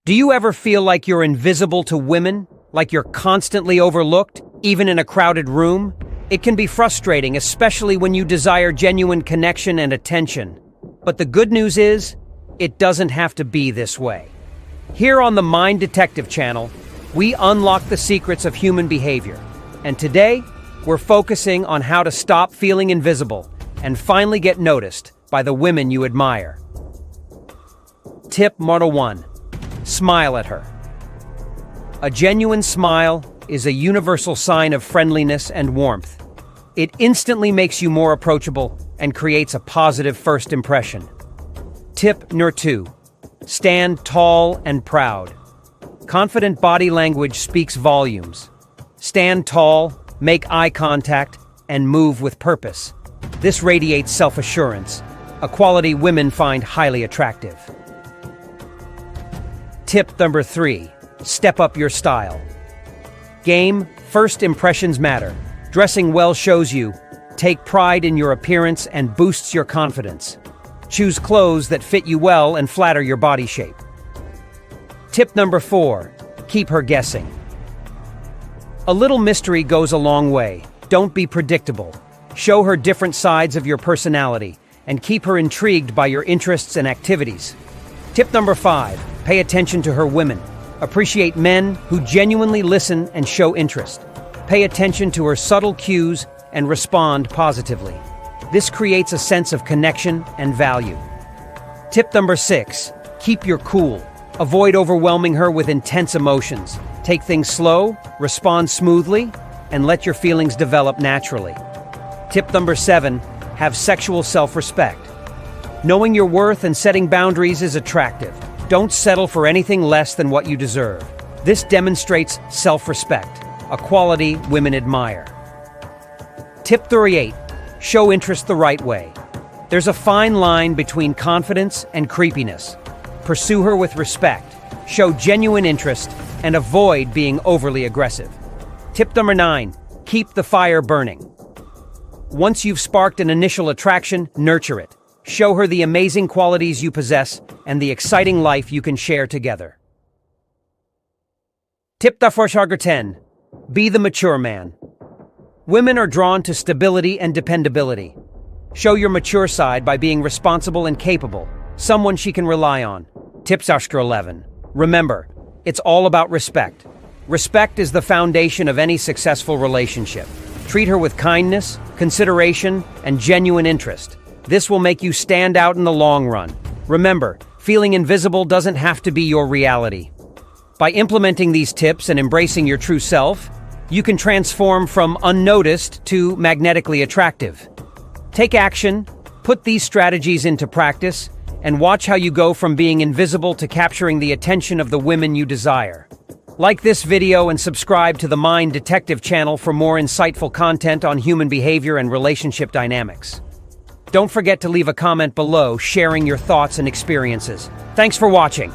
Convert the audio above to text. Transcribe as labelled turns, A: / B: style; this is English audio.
A: Do you ever feel like you're invisible to women? Like you're constantly overlooked, even in a crowded room? It can be frustrating, especially when you desire genuine connection and attention. But the good news is, it doesn't have to be this way. Here on the Mind Detective channel, we unlock the secrets of human behavior. And today, we're focusing on how to stop feeling invisible and finally get noticed by the women you admire. Tip number 1. Smile at her. A genuine smile is a universal sign of friendliness and warmth. It instantly makes you more approachable and creates a positive first impression. Tip number 2. Stand tall and proud. Confident body language speaks volumes. Stand tall, make eye contact, and move with purpose. This radiates self-assurance, a quality women find highly attractive. Tip number 3. Step up your style. Game, first impressions matter. Dressing well shows you. Take pride in your appearance and boosts your confidence. Choose clothes that fit you well and flatter your body shape. Tip number 4. Keep her guessing. A little mystery goes a long way. Don't be predictable. Show her different sides of your personality and keep her intrigued by your interests and activities. Tip number 5. Pay attention to her women. Appreciate men who genuinely listen and show interest. Pay attention to her subtle cues and respond positively. This creates a sense of connection and value. Tip number 6. Keep your cool. Avoid overwhelming her with intense emotions. Take things slow, respond smoothly, and let your feelings develop naturally. Tip number 7. Have sexual self-respect. Knowing your worth and setting boundaries is attractive. Don't settle for anything less than what you deserve. This demonstrates self-respect, a quality women admire. Tip 38. Show interest the right way. There's a fine line between confidence and creepiness. Pursue her with respect, show genuine interest, and avoid being overly aggressive. Tip number 9. Keep the fire burning. Once you've sparked an initial attraction, nurture it. Show her the amazing qualities you possess and the exciting life you can share together. Tip number 10. Be the mature man. Women are drawn to stability and dependability. Show your mature side by being responsible and capable, someone she can rely on. Tip number 11. Remember, it's all about respect. Respect is the foundation of any successful relationship. Treat her with kindness, consideration, and genuine interest. This will make you stand out in the long run. Remember, feeling invisible doesn't have to be your reality. By implementing these tips and embracing your true self, you can transform from unnoticed to magnetically attractive. Take action, put these strategies into practice, and watch how you go from being invisible to capturing the attention of the women you desire. Like this video and subscribe to the Mind Detective channel for more insightful content on human behavior and relationship dynamics. Don't forget to leave a comment below sharing your thoughts and experiences. Thanks for watching.